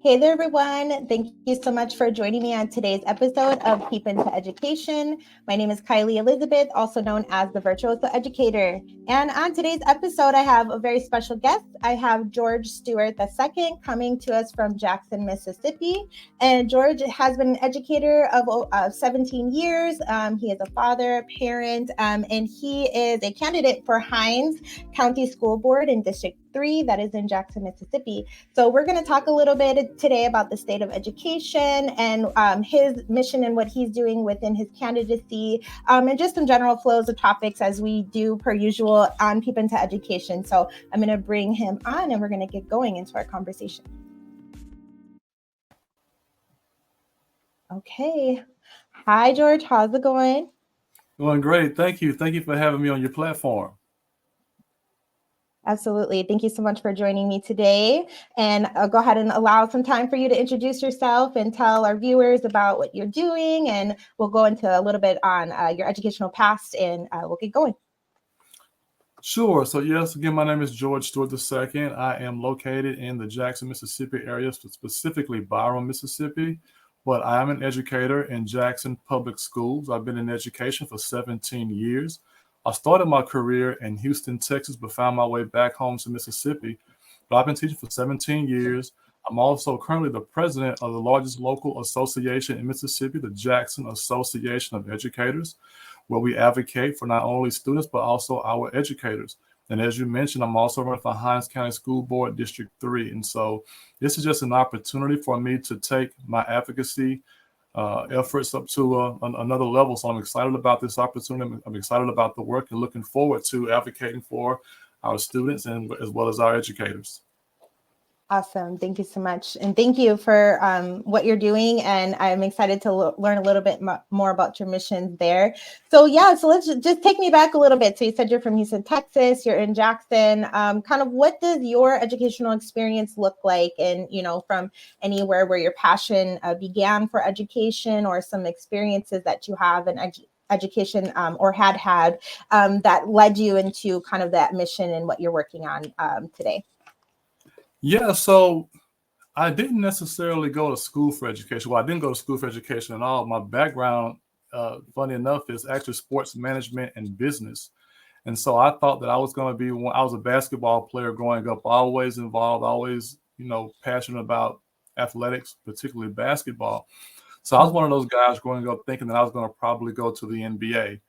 Hey there, everyone. Thank you so much for joining me on today's episode of Peep into Education. My name is Kylie Elizabeth, also known as the Virtuoso Educator. And on today's episode, I have a very special guest. I have George Stewart II coming to us from Jackson, Mississippi. And George has been an educator of 17 years. He is a father, a parent, and he is a candidate for Hinds County School Board in District 3, that is in Jackson, Mississippi. So we're going to talk a little bit today about the state of education and his mission and what he's doing within his candidacy, and just some general flows of topics as we do per usual on Peep into Education. So I'm going to bring him on and we're going to get going into our conversation. Okay. Hi, George. How's it going? Going great. Thank you. Thank you for having me on your platform. Absolutely. Thank you so much for joining me today. And I'll go ahead and allow some time for you to introduce yourself and tell our viewers about what you're doing. And we'll go into a little bit on your educational past and we'll get going. Sure. So yes, again, my name is George Stewart II. I am located in the Jackson, Mississippi area, specifically Byram, Mississippi. But I am an educator in Jackson Public Schools. I've been in education for 17 years. I started my career in Houston, Texas, but found my way back home to Mississippi. But I've been teaching for 17 years. I'm also currently the president of the largest local association in Mississippi, the Jackson Association of Educators, where we advocate for not only students, but also our educators. And as you mentioned, I'm also running for Hinds County School Board District 3. And so this is just an opportunity for me to take my advocacy efforts up to another level. So I'm excited about this opportunity. I'm excited about the work and looking forward to advocating for our students and as well as our educators. Awesome. Thank you so much. And thank you for what you're doing. And I'm excited to learn a little bit more about your missions there. So let's just take me back a little bit. So you said you're from Houston, Texas, you're in Jackson. Kind of what does your educational experience look like? And, from anywhere where your passion began for education or some experiences that you have in education or had that led you into kind of that mission and what you're working on today. Yeah, so I didn't necessarily go to school for education. Well, I didn't go to school for education at all. My background, funny enough, is actually sports management and business. And so I thought that I was going to be I was a basketball player growing up, always involved, always, passionate about athletics, particularly basketball. So I was one of those guys growing up thinking that I was going to probably go to the NBA.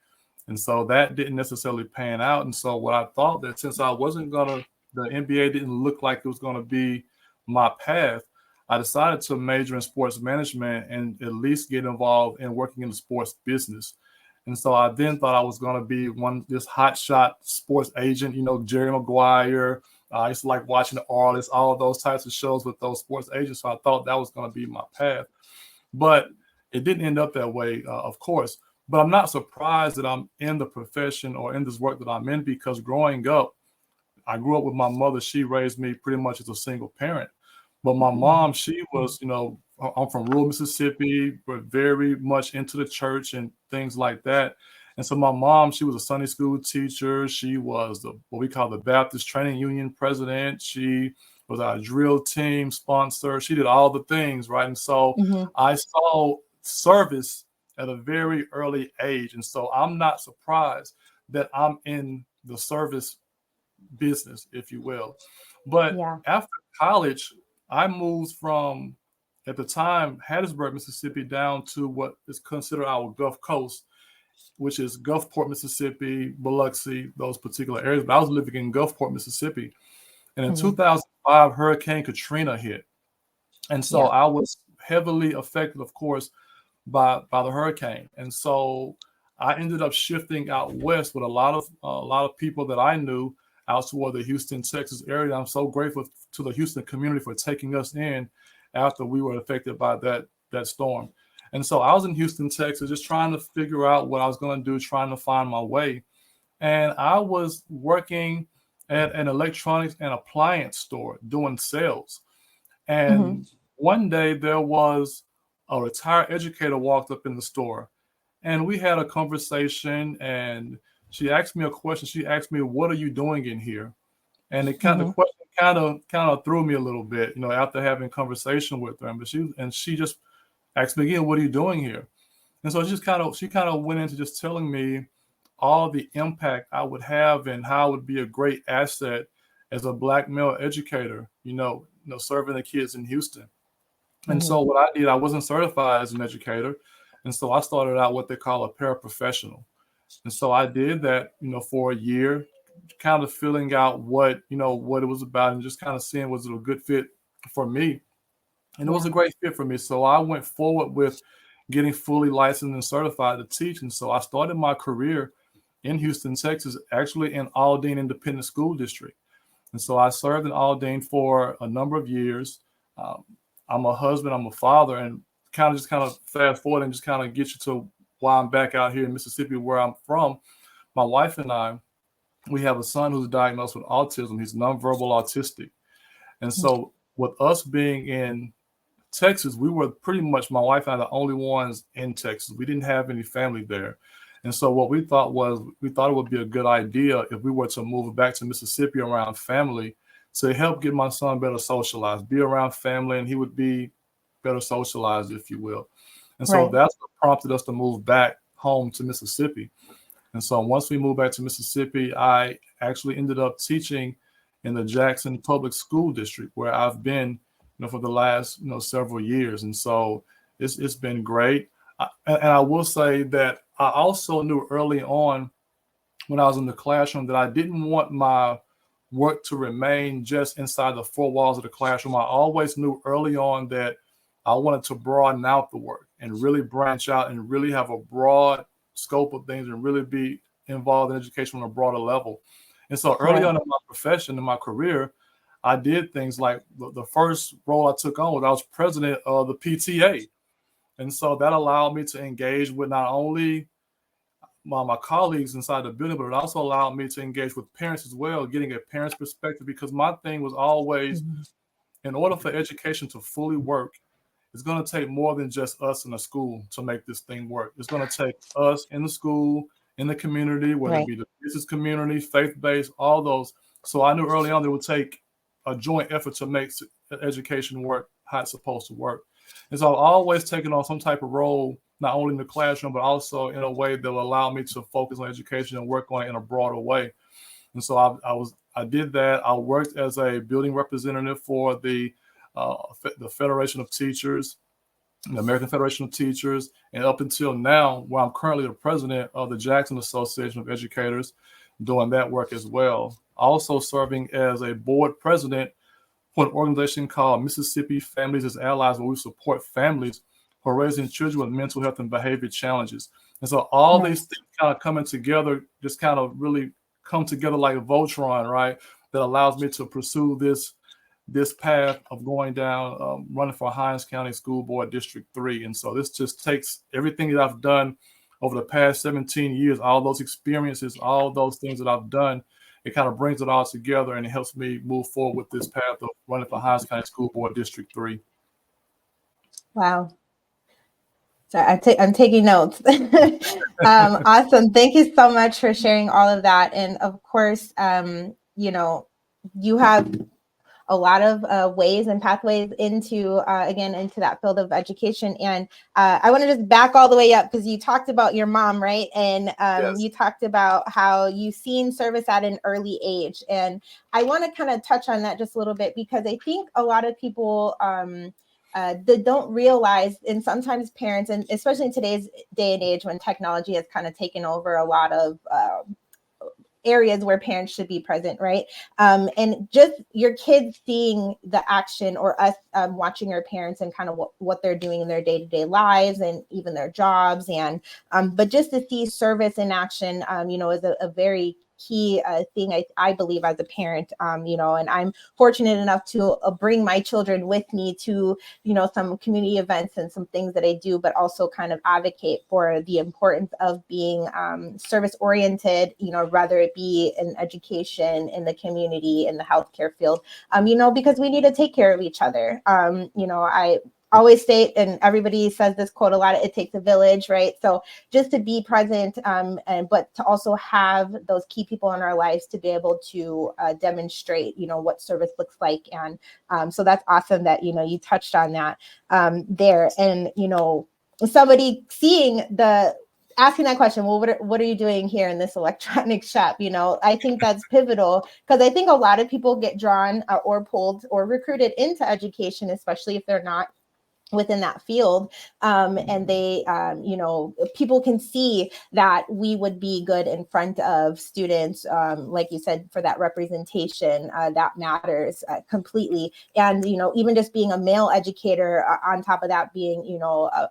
And so that didn't necessarily pan out. And so what I thought that since I wasn't going to, the NBA didn't look like it was going to be my path, I decided to major in sports management and at least get involved in working in the sports business. And so I then thought I was going to be this hotshot sports agent, Jerry Maguire. I used to like watching the Artists, all of those types of shows with those sports agents. So I thought that was going to be my path. But it didn't end up that way, of course. But I'm not surprised that I'm in the profession or in this work that I'm in, because growing up, I grew up with my mother. She raised me pretty much as a single parent. But my mom, she was, I'm from rural Mississippi, but very much into the church and things like that. And so my mom, she was a Sunday school teacher. She was what we call the Baptist Training Union president. She was our drill team sponsor. She did all the things, right? And so I saw service at a very early age. And so I'm not surprised that I'm in the service business, if you will. But after college, I moved from, at the time, Hattiesburg, Mississippi, down to what is considered our Gulf Coast, which is Gulfport, Mississippi, Biloxi, those particular areas. But I was living in Gulfport, Mississippi. And in 2005, Hurricane Katrina hit. And so I was heavily affected, of course, by the hurricane. And so I ended up shifting out west with a lot of people that I knew out toward the Houston, Texas area. I'm so grateful to the Houston community for taking us in after we were affected by that storm. And so I was in Houston, Texas, just trying to figure out what I was going to do, trying to find my way. And I was working at an electronics and appliance store doing sales. And one day there was a retired educator walked up in the store, and we had a conversation, and she asked me a question. She asked me, "What are you doing in here?" And the question kind of threw me a little bit, after having conversation with her. But she just asked me again, "What are you doing here?" And so she kind of went into just telling me all the impact I would have and how I would be a great asset as a Black male educator, serving the kids in Houston. And Mhm. so what I did, I wasn't certified as an educator. And so I started out what they call a paraprofessional. And so I did that, for a year, kind of filling out what it was about and just kind of seeing was it a good fit for me. And it was Yeah. a great fit for me. So I went forward with getting fully licensed and certified to teach. And so I started my career in Houston, Texas, actually in Aldine Independent School District. And so I served in Aldine for a number of years. Um, I'm a husband, I'm a father, and kind of fast forward and just kind of get you to why I'm back out here in Mississippi, where I'm from. My wife and I, we have a son who's diagnosed with autism. He's nonverbal autistic. And so with us being in Texas, we were pretty much, my wife and I, the only ones in Texas. We didn't have any family there. And so what we thought it would be a good idea if we were to move back to Mississippi around family to help get my son better socialized, be around family, and he would be better socialized, if you will. And so Right. that's what prompted us to move back home to Mississippi. And so once we moved back to Mississippi, I actually ended up teaching in the Jackson Public School District, where I've been, for the last, several years. And so it's been great. And I will say that I also knew early on when I was in the classroom that I didn't want my work to remain just inside the four walls of the classroom. I always knew early on that I wanted to broaden out the work and really branch out and really have a broad scope of things and really be involved in education on a broader level. And so early Right. on in my profession, in my career, I did things like the first role I took on was I was president of the PTA. And so that allowed me to engage with not only my colleagues inside the building, but it also allowed me to engage with parents as well, getting a parent's perspective, because my thing was always, Mhm. in order for education to fully work, it's going to take more than just us in the school to make this thing work. It's going to take us in the school, in the community, whether it Right. be the business community, faith-based, all those. So I knew early on that it would take a joint effort to make education work how it's supposed to work. And so I've always taken on some type of role, not only in the classroom, but also in a way that will allow me to focus on education and work on it in a broader way. And so I did that. I worked as a building representative for the Federation of Teachers, the American Federation of Teachers, and up until now, where I'm currently the president of the Jackson Association of Educators, doing that work as well. Also serving as a board president for an organization called Mississippi Families as Allies, where we support families who are raising children with mental health and behavior challenges. And so all these Nice. things kind of coming together, just kind of really come together like a Voltron, right? That allows me to pursue this path of going down, running for Hinds County School Board District 3. And so this just takes everything that I've done over the past 17 years, all those experiences, all those things that I've done, it kind of brings it all together and it helps me move forward with this path of running for Hinds County School Board District 3. Wow. So I'm taking notes. Awesome. Thank you so much for sharing all of that. And of course, you have a lot of ways and pathways into, again, into that field of education. And I want to just back all the way up because you talked about your mom, right? And Yes. you talked about how you've seen service at an early age. And I want to kind of touch on that just a little bit because I think a lot of people that don't realize, and sometimes parents, and especially in today's day and age when technology has kind of taken over a lot of areas where parents should be present, right? And just your kids seeing the action, or us watching our parents and kind of what they're doing in their day-to-day lives and even their jobs. And but just to see service in action, is a very key thing, I believe, as a parent, and I'm fortunate enough to bring my children with me to, some community events and some things that I do, but also kind of advocate for the importance of being service oriented, whether it be in education, in the community, in the healthcare field, because we need to take care of each other. always state, and everybody says this quote a lot, it takes a village, right? So just to be present, but to also have those key people in our lives to be able to demonstrate, what service looks like. And so that's awesome that, you touched on that there. And, somebody asking that question, well, what are you doing here in this electronics shop? I think that's pivotal, because I think a lot of people get drawn or pulled or recruited into education, especially if they're not within that field. And they, people can see that we would be good in front of students. Like you said, for that representation, that matters completely. And, even just being a male educator, on top of that being,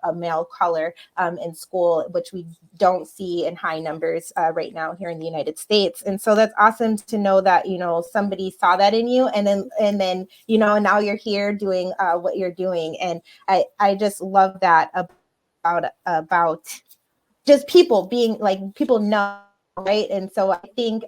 a male color in school, which we don't see in high numbers right now here in the United States. And so that's awesome to know that, somebody saw that in you, and then, now you're here doing what you're doing. And I just love that about just people being like, people know, right? And so I think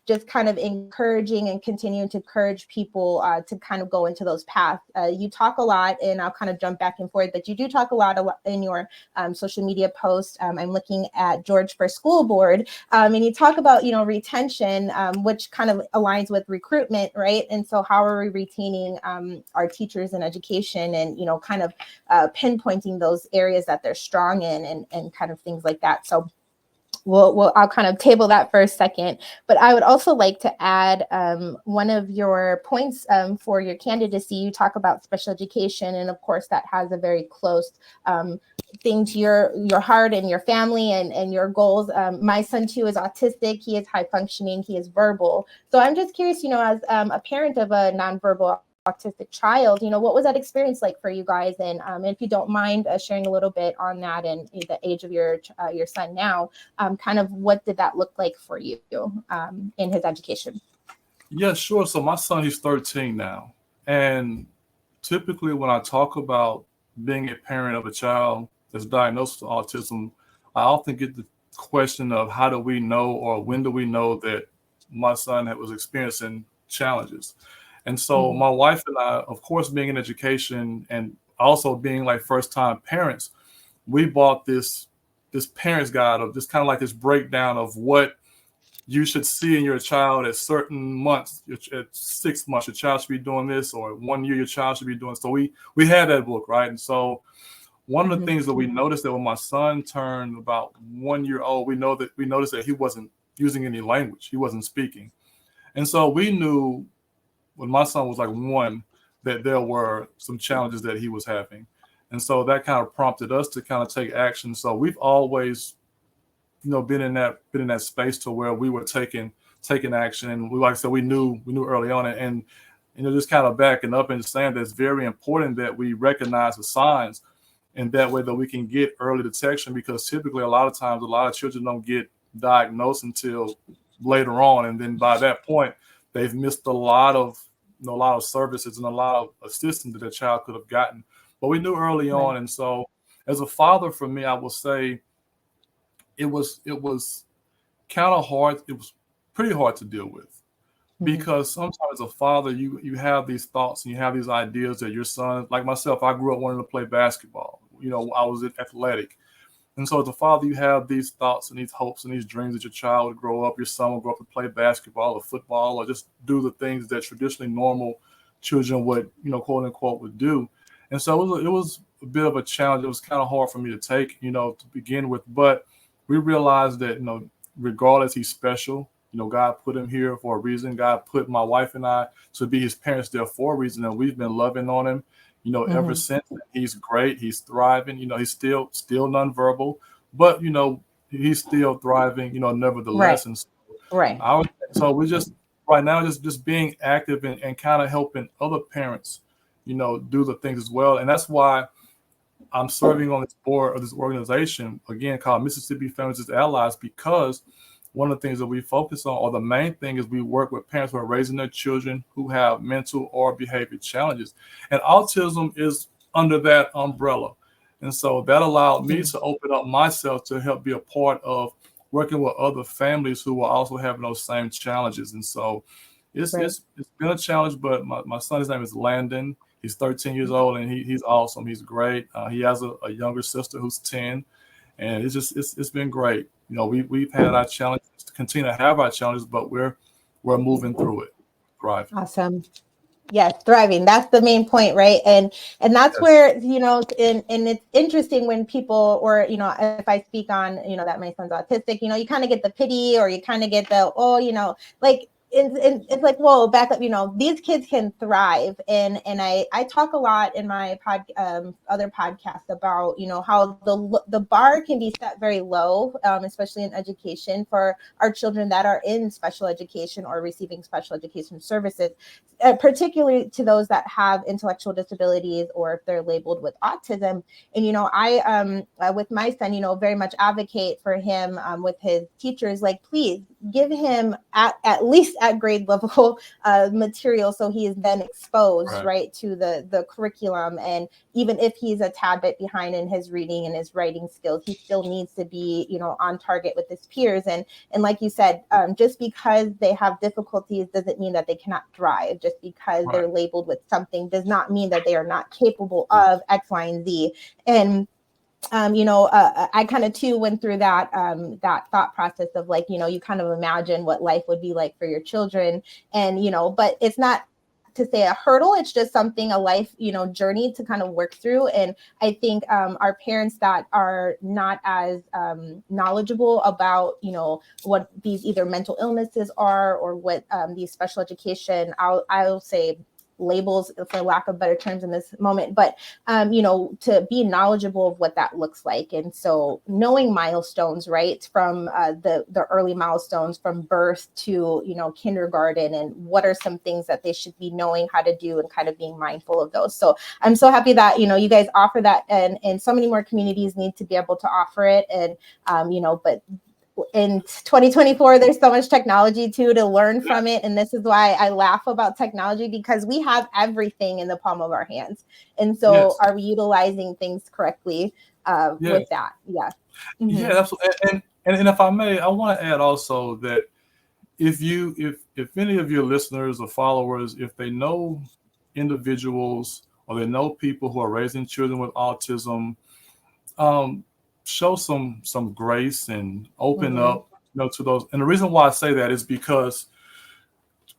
just kind of encouraging and continuing to encourage people to kind of go into those paths. You talk a lot, and I'll kind of jump back and forth, but you do talk a lot in your social media posts. I'm looking at George for School Board, and you talk about, retention, which kind of aligns with recruitment, right? And so how are we retaining our teachers in education, and, kind of pinpointing those areas that they're strong in, and kind of things like that. So I'll kind of table that for a second, but I would also like to add one of your points for your candidacy. You talk about special education, and of course that has a very close thing to your heart and your family and your goals. My son too is autistic. He is high functioning. He is verbal. So I'm just curious, as a parent of a nonverbal autistic child, what was that experience like for you guys? And if you don't mind sharing a little bit on that, and the age of your son now, kind of what did that look like for you in his education? Yeah, sure. So my son, he's 13 now. And typically when I talk about being a parent of a child that's diagnosed with autism, I often get the question of how do we know, or when do we know that my son was experiencing challenges? And so my wife and I, of course, being in education and also being like first time parents, we bought this parents guide of just kind of like this breakdown of what you should see in your child at certain months. At 6 months, your child should be doing this, or 1 year, your child should be doing. So we had that book, right? And so one of the things that we noticed, that when my son turned about 1 year old, we noticed that he wasn't using any language. He wasn't speaking. And so we knew when my son was like 1 that there were some challenges that he was having. And so that kind of prompted us to kind of take action. So we've always, been in that space to where we were taking action. And like I said, we knew early on, and just kind of backing up and saying that it's very important that we recognize the signs, and that way that we can get early detection, because typically a lot of times, a lot of children don't get diagnosed until later on. And then by that point, they've missed a lot of services and a lot of assistance that their child could have gotten. But we knew early on. And so as a father, for me, I will say it was kind of hard. It was pretty hard to deal with, because sometimes as a father, you have these thoughts and you have these ideas that your son, like myself, I grew up wanting to play basketball. I was athletic. And so as a father, you have these thoughts and these hopes and these dreams that your child would grow up, your son will grow up and play basketball or football, or just do the things that traditionally normal children would, quote unquote, would do. And so it was a bit of a challenge. It was kind of hard for me to take, to begin with. But we realized that, regardless, he's special. God put him here for a reason. God put my wife and I to be his parents there for a reason. And we've been loving on him, ever since. He's great. He's thriving. He's still nonverbal, but, he's still thriving, nevertheless. Right. And so we just right now just being active and kind of helping other parents, do the things as well. And that's why I'm serving on this board of this organization, again, called Mississippi Families as Allies, because one of the things that we focus on, or the main thing, is we work with parents who are raising their children who have mental or behavior challenges. And autism is under that umbrella. And so that allowed me to open up myself to help be a part of working with other families who are also having those same challenges. And so it's been a challenge, but my son, his name is Landon. He's 13 years old, and he's awesome. He's great. He has a younger sister who's 10, and it's been great. We've had our challenges, to continue to have our challenges, but we're moving through it, thriving. Awesome. Yes, thriving. That's the main point, right? And that's Yes. where, and it's interesting when people, or, if I speak on, that my son's autistic, you kind of get the pity, or you kind of get the, like, it's like, whoa, back up, these kids can thrive. And I talk a lot in my other podcasts about, how the bar can be set very low, especially in education for our children that are in special education or receiving special education services, particularly to those that have intellectual disabilities, or if they're labeled with autism. And, I, with my son, very much advocate for him with his teachers, like, please give him at least at grade level material, so he is then exposed right to the curriculum. And even if he's a tad bit behind in his reading and his writing skills, he still needs to be, on target with his peers. And like you said, just because they have difficulties doesn't mean that they cannot thrive. Just because they're labeled with something does not mean that they are not capable of X, Y, and Z. And I kind of too went through that thought process of, like, you kind of imagine what life would be like for your children, and but it's not to say a hurdle, it's just something, a life journey to kind of work through. And I think our parents that are not as knowledgeable about what these either mental illnesses are, or what these special education, I'll say labels, for lack of better terms in this moment, but to be knowledgeable of what that looks like. And so knowing milestones, right, from the early milestones from birth to kindergarten, and what are some things that they should be knowing how to do, and kind of being mindful of those. So I'm so happy that you guys offer that, and so many more communities need to be able to offer it. And but in 2024, there's so much technology too to learn from it. And this is why I laugh about technology, because we have everything in the palm of our hands. And so are we utilizing things correctly with that? Yeah. Mm-hmm. Yeah, absolutely. And if I may, I want to add also that if any of your listeners or followers, if they know individuals, or they know people who are raising children with autism, show some grace and open up to those. And the reason why I say that is because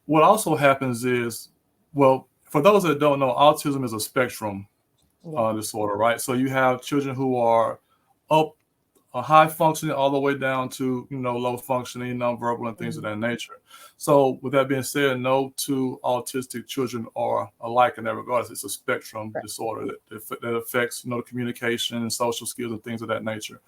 what also happens is, well, for those that don't know, autism is a spectrum disorder, right? So you have children who are high functioning all the way down to low functioning, nonverbal, and things of that nature. So with that being said, no two autistic children are alike in that regard. It's a spectrum disorder that affects the communication and social skills and things of that nature.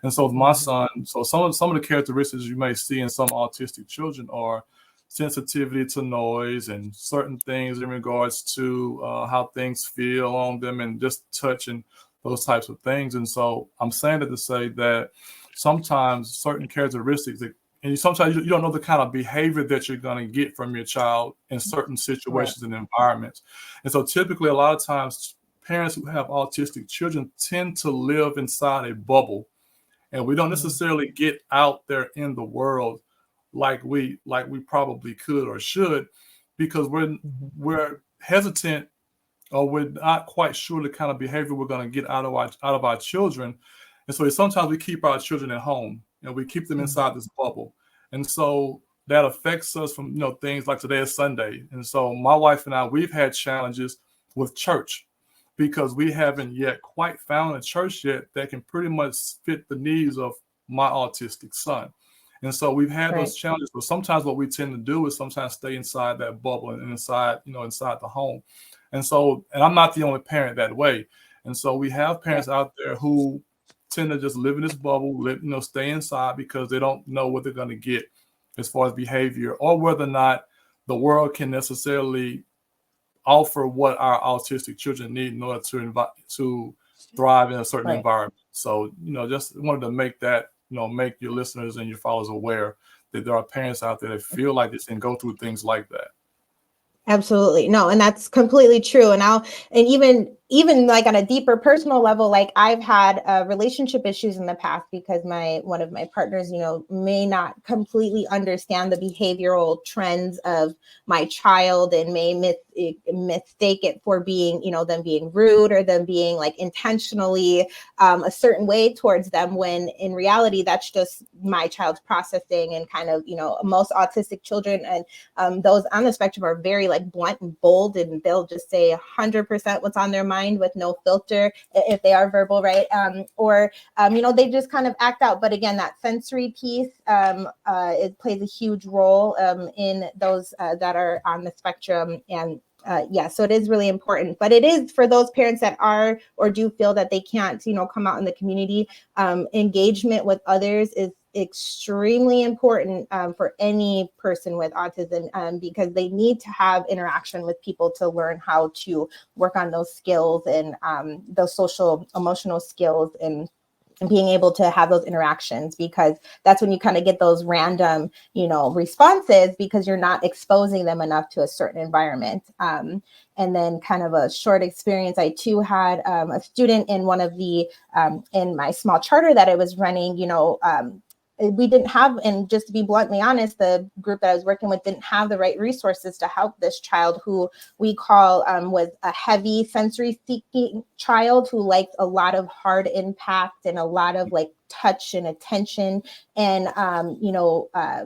And so with my son, so some of the characteristics you may see in some autistic children are sensitivity to noise, and certain things in regards to how things feel on them, and just touch and those types of things. And so I'm saying that to say that sometimes certain characteristics, and sometimes you don't know the kind of behavior that you're going to get from your child in certain situations and environments. And so typically, a lot of times, parents who have autistic children tend to live inside a bubble, and we don't necessarily get out there in the world like we probably could or should, because we're hesitant, or we're not quite sure the kind of behavior we're going to get out of our children. And so sometimes we keep our children at home, and we keep them inside this bubble. And so that affects us from, things like today is Sunday. And so my wife and I, we've had challenges with church, because we haven't yet quite found a church yet that can pretty much fit the needs of my autistic son. And so we've had those challenges. But sometimes what we tend to do is sometimes stay inside that bubble and inside the home. And so, and I'm not the only parent that way. And so we have parents out there who tend to just live in this bubble, stay inside, because they don't know what they're going to get as far as behavior, or whether or not the world can necessarily offer what our autistic children need in order to thrive in a certain environment. So, just wanted to make that, make your listeners and your followers aware that there are parents out there that feel like this and go through things like that. Absolutely. No, and that's completely true. And even even like on a deeper personal level, like I've had relationship issues in the past because one of my partners, may not completely understand the behavioral trends of my child and may mistake it for being, them being rude or them being like intentionally a certain way towards them, when in reality, that's just my child's processing. And kind of, most autistic children and those on the spectrum are very like blunt and bold, and they'll just say 100% what's on their mind with no filter if they are verbal, right? Or they just kind of act out. But again, that sensory piece, it plays a huge role in those that are on the spectrum. And so it is really important. But it is for those parents that are or do feel that they can't, come out in the community. Engagement with others is extremely important for any person with autism, because they need to have interaction with people to learn how to work on those skills and those social emotional skills, and being able to have those interactions, because that's when you kind of get those random, responses, because you're not exposing them enough to a certain environment. And then kind of a short experience, I too had a student in one of the, in my small charter that I was running, we didn't have, and just to be bluntly honest, the group that I was working with didn't have the right resources to help this child, who we call was a heavy sensory seeking child, who liked a lot of hard impact and a lot of like touch and attention. And,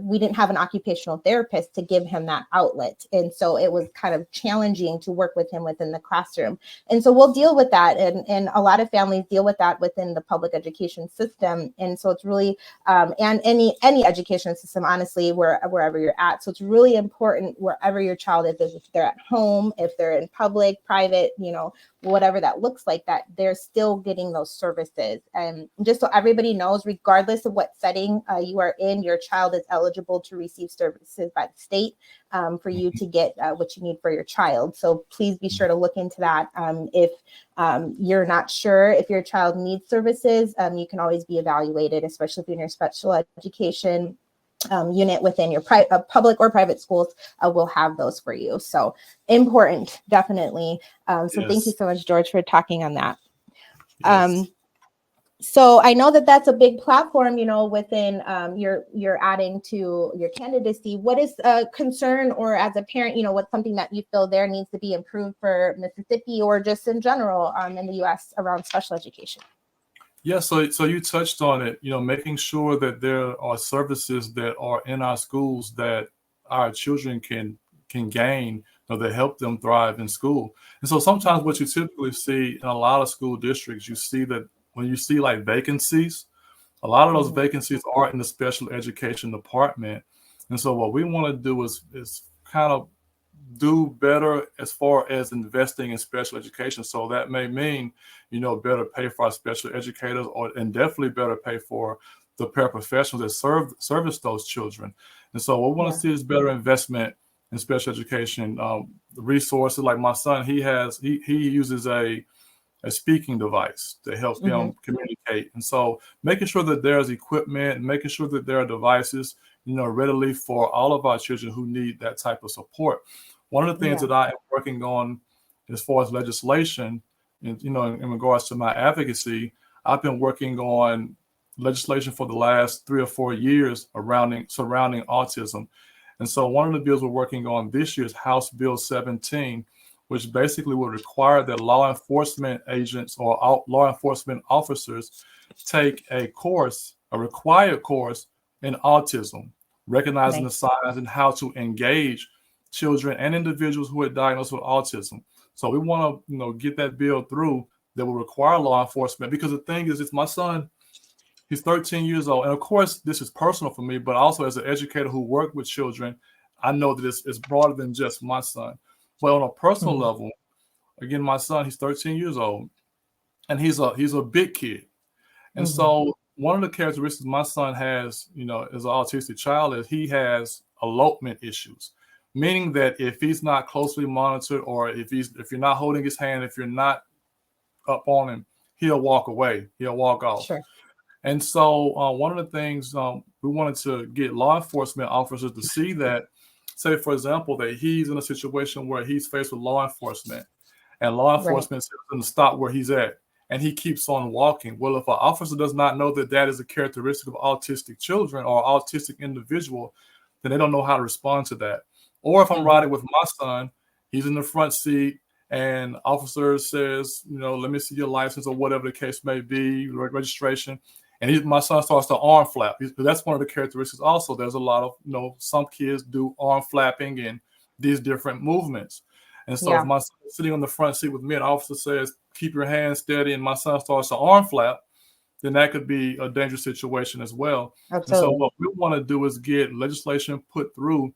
we didn't have an occupational therapist to give him that outlet. And so it was kind of challenging to work with him within the classroom. And so we'll deal with that. And a lot of families deal with that within the public education system. And so it's really, and any education system, honestly, wherever you're at. So it's really important wherever your child is, if they're at home, if they're in public, private, whatever that looks like, that they're still getting those services. And just so everybody knows, regardless of what setting you are in, your child is eligible to receive services by the state for you to get what you need for your child. So please be sure to look into that. If you're not sure if your child needs services, you can always be evaluated, especially if you're in your special education unit within your public or private schools will have those for you. So important, definitely. So yes. Thank you so much, George, for talking on that. Yes. So I know that that's a big platform, within you're adding to your candidacy. What is a concern, or as a parent, what's something that you feel there needs to be improved for Mississippi or just in general in the U.S. around special education? Yeah, so you touched on it, making sure that there are services that are in our schools that our children can gain, that help them thrive in school. And so sometimes what you typically see in a lot of school districts, you see that when you see like vacancies, a lot of those vacancies are in the special education department. And so what we want to do is kind of do better as far as investing in special education. So that may mean, better pay for our special educators, and definitely better pay for the paraprofessionals that service those children. And so what we want to see is better investment in special education resources. Like my son, he uses a speaking device to help him communicate. And so making sure that there's equipment, making sure that there are devices, readily for all of our children who need that type of support. One of the things that I am working on as far as legislation, in regards to my advocacy, I've been working on legislation for the last 3 or 4 years surrounding autism. And so one of the bills we're working on this year is House Bill 17, which basically would require that law enforcement agents or law enforcement officers take a required course in autism, recognizing the signs and how to engage children and individuals who are diagnosed with autism. So we want to, get that bill through that will require law enforcement, because the thing is, it's my son, he's 13 years old. And of course, this is personal for me, but also as an educator who worked with children, I know that it's broader than just my son. But on a personal level, again, my son, he's 13 years old, and he's a big kid. And so one of the characteristics my son has, as an autistic child, is he has elopement issues, meaning that if he's not closely monitored, or if you're not holding his hand, if you're not up on him, he'll walk away, he'll walk off. Sure. And so one of the things we wanted to get law enforcement officers to see that, say, for example, that he's in a situation where he's faced with law enforcement, and law Right. enforcement tells him to stop where he's at, and he keeps on walking. Well, if an officer does not know that that is a characteristic of autistic children or autistic individual, then they don't know how to respond to that. Or if I'm riding with my son, he's in the front seat, and officer says, let me see your license or whatever the case may be, registration. And my son starts to arm flap. That's one of the characteristics also. There's a lot of, some kids do arm flapping and these different movements. And so if my son is sitting on the front seat with me, and the officer says, keep your hands steady, and my son starts to arm flap, then that could be a dangerous situation as well. Absolutely. And so what we want to do is get legislation put through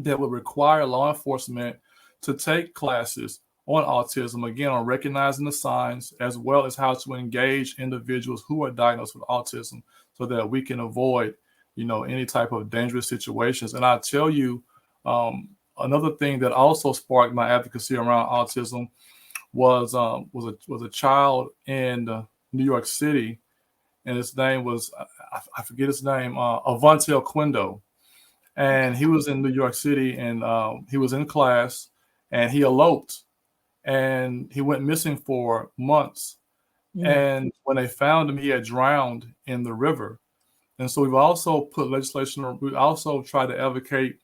that would require law enforcement to take classes on autism, again, on recognizing the signs, as well as how to engage individuals who are diagnosed with autism so that we can avoid, any type of dangerous situations. And I tell you, another thing that also sparked my advocacy around autism was a child in New York City, and his name was, I forget his name, Avantel Quindo. And he was in New York City, and he was in class, and he eloped, and he went missing for months. And when they found him, he had drowned in the river. And so we've also put legislation, we also try to advocate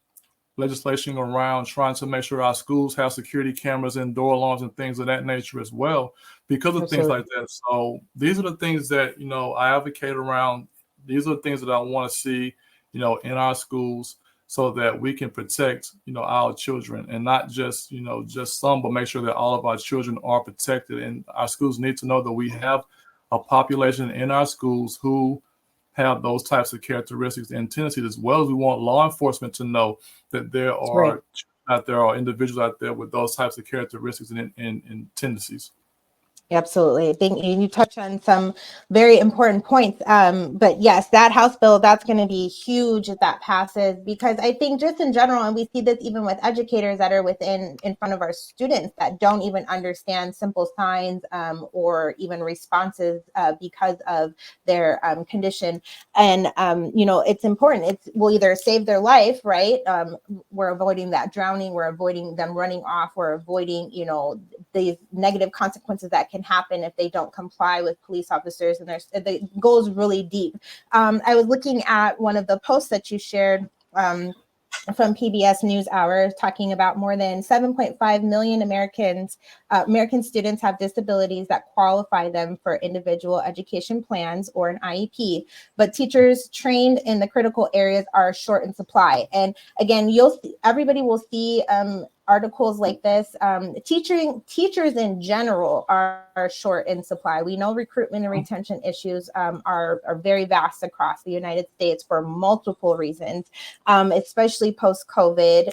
legislation around trying to make sure our schools have security cameras and door alarms and things of that nature as well, because of things like that. So these are the things that, I advocate around. These are the things that I want to see, in our schools, so that we can protect, our children, and not just, just some, but make sure that all of our children are protected. And our schools need to know that we have a population in our schools who have those types of characteristics and tendencies, as well as we want law enforcement to know that there are individuals out there with those types of characteristics and tendencies. Absolutely. I think you touched on some very important points. But yes, that House bill, that's going to be huge if that passes, because I think just in general, and we see this even with educators that are in front of our students that don't even understand simple signs or even responses because of their condition. And, it's important. We'll either save their life, right? We're avoiding that drowning. We're avoiding them running off. We're avoiding, these negative consequences that can happen if they don't comply with police officers, and the goes really deep. I was looking at one of the posts that you shared from PBS NewsHour talking about more than 7.5 million American students have disabilities that qualify them for individual education plans or an IEP, but teachers trained in the critical areas are short in supply. And again, everybody will see articles like this. Teachers in general are short in supply. We know recruitment and retention issues are very vast across the United States for multiple reasons, especially post-COVID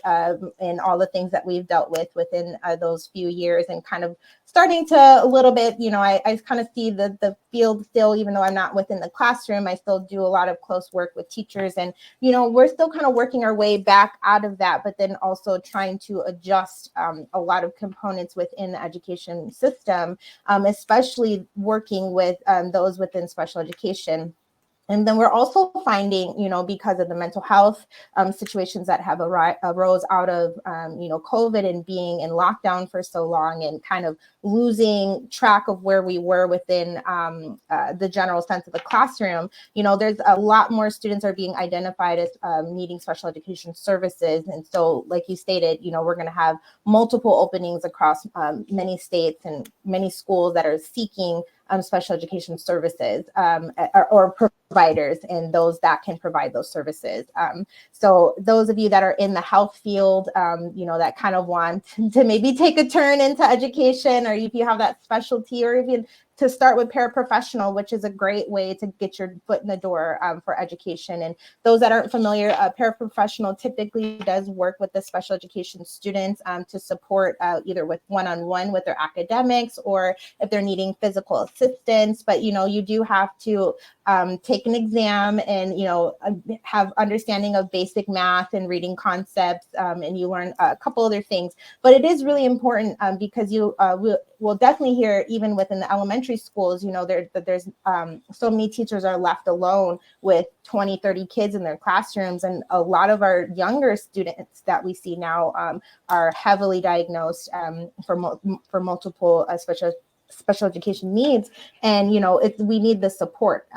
and all the things that we've dealt with within those few years, and kind of starting to a little bit, I kind of see the field still, even though I'm not within the classroom, I still do a lot of close work with teachers, and, we're still kind of working our way back out of that, but then also trying to adjust a lot of components within the education system, especially working with those within special education. And then we're also finding, because of the mental health situations that have arose out of, COVID and being in lockdown for so long, and kind of losing track of where we were within the general sense of the classroom. There's a lot more students are being identified as needing special education services. And so, like you stated, we're going to have multiple openings across many states and many schools that are seeking special education services or providers, and those that can provide those services. So those of you that are in the health field, that kind of want to maybe take a turn into education, or if you have that specialty, or even to start with paraprofessional, which is a great way to get your foot in the door for education. And those that aren't familiar, paraprofessional typically does work with the special education students to support either with one-on-one with their academics, or if they're needing physical assistance. But, you do have to take an exam and, have understanding of basic math and reading concepts, and you learn a couple other things. But it is really important because you will definitely hear, even within the elementary schools, there's so many teachers are left alone with 20, 30 kids in their classrooms. And a lot of our younger students that we see now are heavily diagnosed for multiple special education needs. And, we need the support.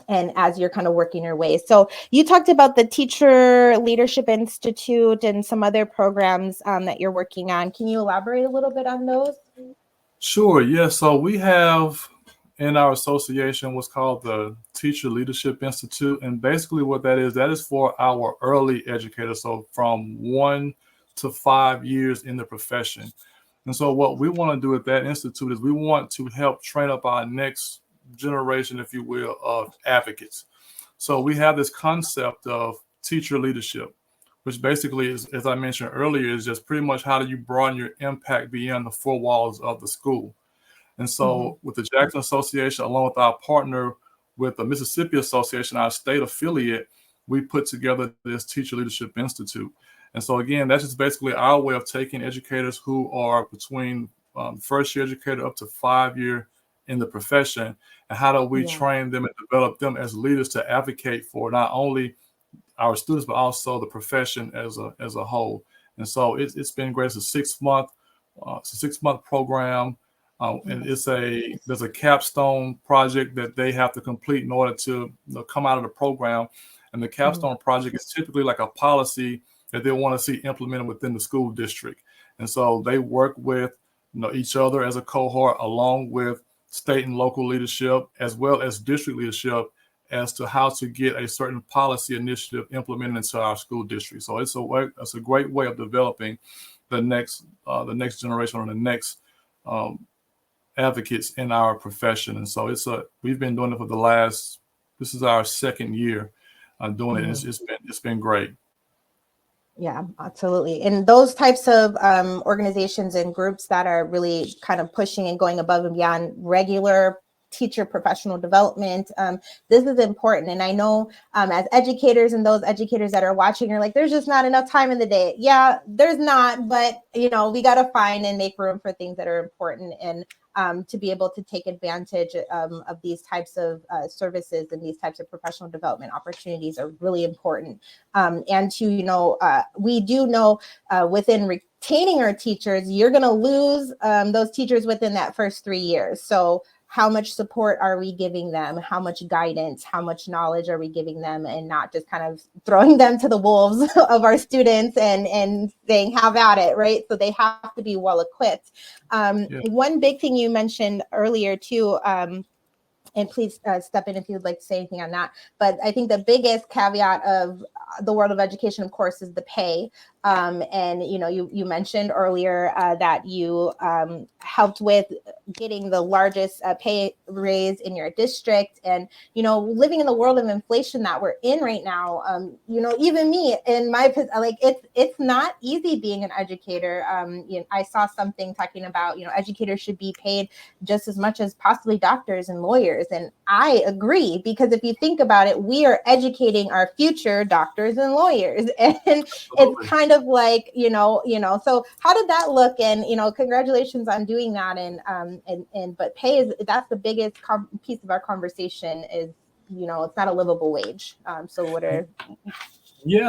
And as you're kind of working your way. So you talked about the Teacher Leadership Institute and some other programs that you're working on. Can you elaborate a little bit on those? Sure. Yeah. So we have in our association what's called the Teacher Leadership Institute. And basically what that is for our early educators. So from 1 to 5 years in the profession. And so what we want to do at that institute is we want to help train up our next generation, if you will, of advocates. So we have this concept of teacher leadership, which basically is, as I mentioned earlier, is just pretty much how do you broaden your impact beyond the four walls of the school. And so with the Jackson Association, along with our partner with the Mississippi Association, our state affiliate, we put together this Teacher Leadership Institute. And so again, that's just basically our way of taking educators who are between first year educator up to 5 year in the profession, and how do we train them and develop them as leaders to advocate for not only our students but also the profession as a whole. And so it's been great. It's a 6-month program, and there's a capstone project that they have to complete in order to come out of the program. And the capstone project is typically like a policy that they want to see implemented within the school district. And so they work with each other as a cohort, along with state and local leadership, as well as district leadership, as to how to get a certain policy initiative implemented into our school district. So it's a great way of developing the next generation or the next advocates in our profession. And so we've been doing it for this is our second year doing it. It's been great. Yeah, absolutely. And those types of organizations and groups that are really kind of pushing and going above and beyond regular teacher professional development, this is important. And I know as educators and those educators that are watching are like, there's just not enough time in the day. Yeah, there's not, but we got to find and make room for things that are important, and to be able to take advantage of these types of services and these types of professional development opportunities are really important. And to, we do know within retaining our teachers, you're going to lose those teachers within that first 3 years. So how much support are we giving them? How much guidance, how much knowledge are we giving them, and not just kind of throwing them to the wolves of our students and saying, have at it, right? So they have to be well equipped. One big thing you mentioned earlier too, and please step in if you'd like to say anything on that. But I think the biggest caveat of the world of education, of course, is the pay. And you mentioned earlier that you helped with getting the largest pay raise in your district, and living in the world of inflation that we're in right now. Even me in my it's not easy being an educator. I saw something talking about educators should be paid just as much as possibly doctors and lawyers, and I agree, because if you think about it, we are educating our future doctors and lawyers, and it's kind of like so how did that look? And congratulations on doing that. And but pay that's the biggest piece of our conversation is it's not a livable wage. So what are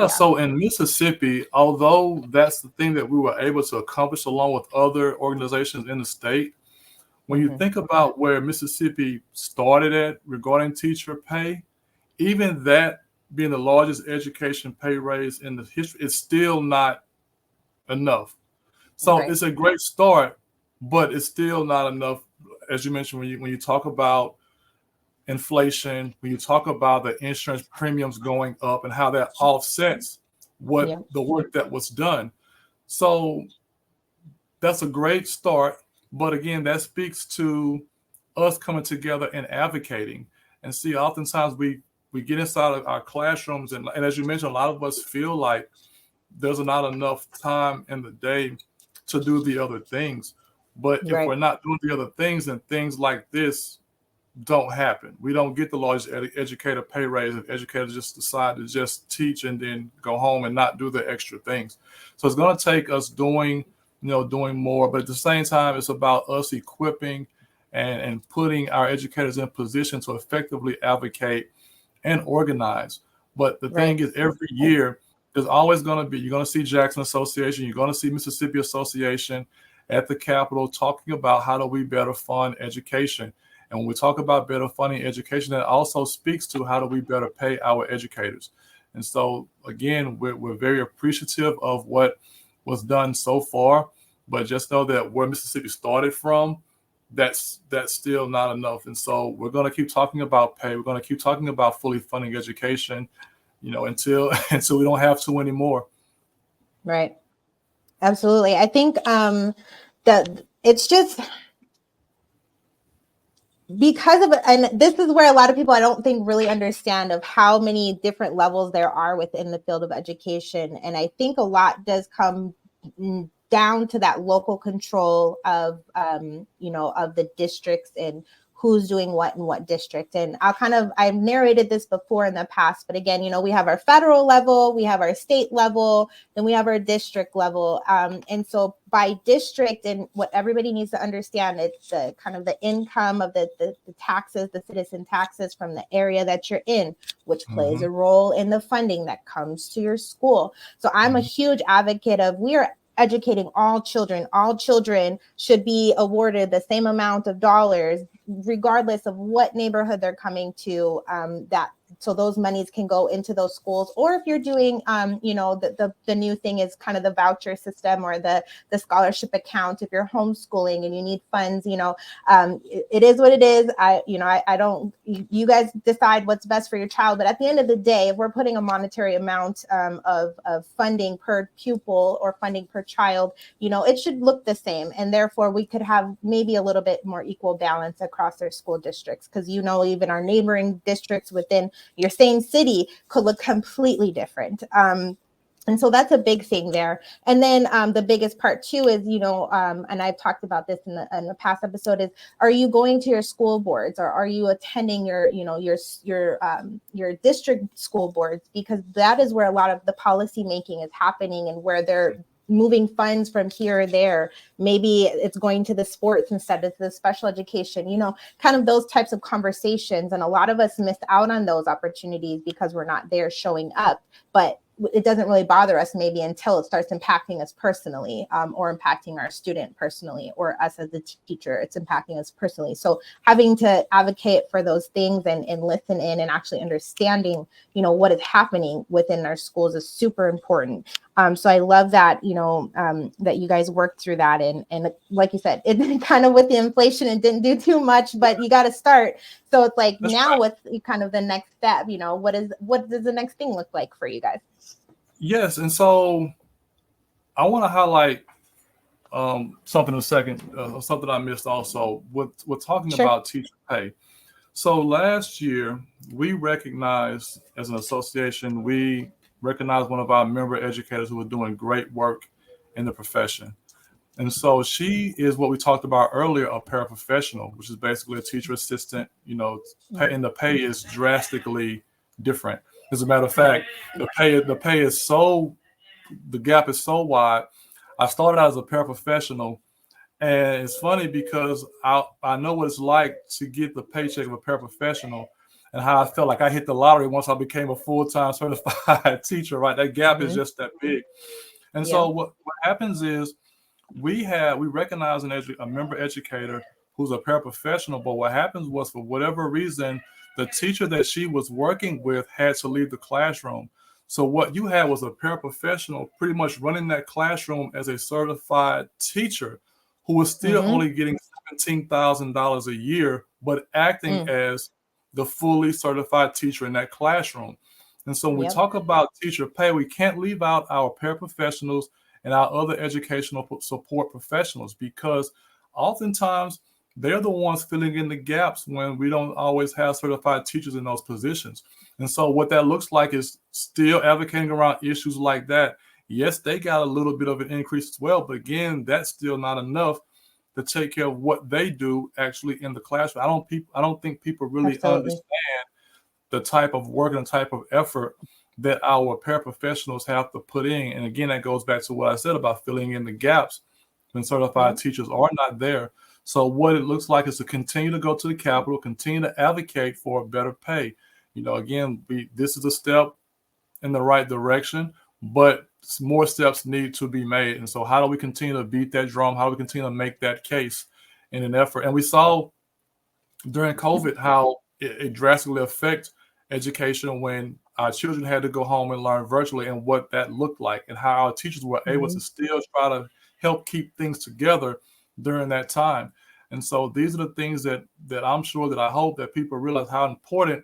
So in Mississippi, although that's the thing that we were able to accomplish along with other organizations in the state, when you think about where Mississippi started at regarding teacher pay, even that being the largest education pay raise in the history, it's still not enough. So it's a great start, but it's still not enough. As you mentioned, when you talk about inflation, when you talk about the insurance premiums going up and how that offsets the work that was done. So that's a great start. But again, that speaks to us coming together and advocating. And see, oftentimes we get inside of our classrooms, and as you mentioned, a lot of us feel like there's not enough time in the day to do the other things. But if we're not doing the other things, then things like this don't happen. We don't get the largest educator pay raise if educators just decide to just teach and then go home and not do the extra things. So it's going to take us doing more, but at the same time, it's about us equipping and putting our educators in position to effectively advocate and organize. But the thing is, every year, there's always going to be, you're going to see Jackson Association, you're going to see Mississippi Association at the Capitol talking about how do we better fund education. And when we talk about better funding education, that also speaks to how do we better pay our educators. And so, again, we're very appreciative of what was done so far, but just know that where Mississippi started from, that's still not enough. And so we're going to keep talking about pay. We're going to keep talking about fully funding education, until we don't have to anymore. Right. Absolutely. I think that it's just because of it, and this is where a lot of people I don't think really understand of how many different levels there are within the field of education. And I think a lot does come down to that local control of of the districts and who's doing what in what district. And I've narrated this before in the past, but again, we have our federal level, we have our state level, then we have our district level. And so by district, and what everybody needs to understand, it's the kind of the income of the taxes, the citizen taxes from the area that you're in, which plays a role in the funding that comes to your school. So I'm a huge advocate of, we are educating all children. All children should be awarded the same amount of dollars, regardless of what neighborhood they're coming to, so those monies can go into those schools. Or if you're doing, the new thing is kind of the voucher system or the scholarship account. If you're homeschooling and you need funds, it is what it is. I don't, you guys decide what's best for your child. But at the end of the day, if we're putting a monetary amount of funding per pupil or funding per child, it should look the same. And therefore we could have maybe a little bit more equal balance across our school districts. Because, even our neighboring districts within your same city could look completely different. And so that's a big thing there. And then the biggest part too is, and I've talked about this in the past episode, is, are you going to your school boards, or are you attending your district school boards? Because that is where a lot of the policy making is happening, and where they're moving funds from here or there. Maybe it's going to the sports instead of the special education, kind of those types of conversations. And a lot of us miss out on those opportunities because we're not there showing up. But it doesn't really bother us maybe until it starts impacting us personally, or impacting our student personally, or us as a teacher, it's impacting us personally. So having to advocate for those things and listen in and actually understanding, what is happening within our schools is super important. So I love that, that you guys worked through that. And like you said, it kind of with the inflation, it didn't do too much, but you got to start. So it's like, that's now right. What's kind of the next step, what does the next thing look like for you guys? Yes. And so I want to highlight something in a second, something I missed also. We're talking about teacher pay. So last year, we recognized, as an association, we recognized one of our member educators who was doing great work in the profession. And so she is what we talked about earlier, a paraprofessional, which is basically a teacher assistant, and the pay is drastically different. As a matter of fact, the pay is the gap is so wide. I started out as a paraprofessional, and it's funny because I know what it's like to get the paycheck of a paraprofessional, and how I felt like I hit the lottery once I became a full-time certified teacher, right? That gap is just that big. And so what happens is we recognize a member educator who's a paraprofessional, but what happens was, for whatever reason, the teacher that she was working with had to leave the classroom. So what you had was a paraprofessional pretty much running that classroom as a certified teacher who was still only getting $17,000 a year, but acting as the fully certified teacher in that classroom. And so when we talk about teacher pay, we can't leave out our paraprofessionals and our other educational support professionals, because oftentimes they're the ones filling in the gaps when we don't always have certified teachers in those positions. And so what that looks like is still advocating around issues like that. Yes, they got a little bit of an increase as well, but again, that's still not enough. to take care of what they do actually in the classroom. I don't think people really Absolutely. understand the type of work and the type of effort that our paraprofessionals have to put in. And again, that goes back to what I said about filling in the gaps when certified teachers are not there. So what it looks like is to continue to go to the Capitol, continue to advocate for better pay. Again, this is a step in the right direction, but more steps need to be made. And so how do we continue to beat that drum? How do we continue to make that case in an effort? And we saw during COVID how it drastically affects education when our children had to go home and learn virtually, and what that looked like, and how our teachers were able to still try to help keep things together during that time. And so these are the things that I'm sure, that I hope that people realize how important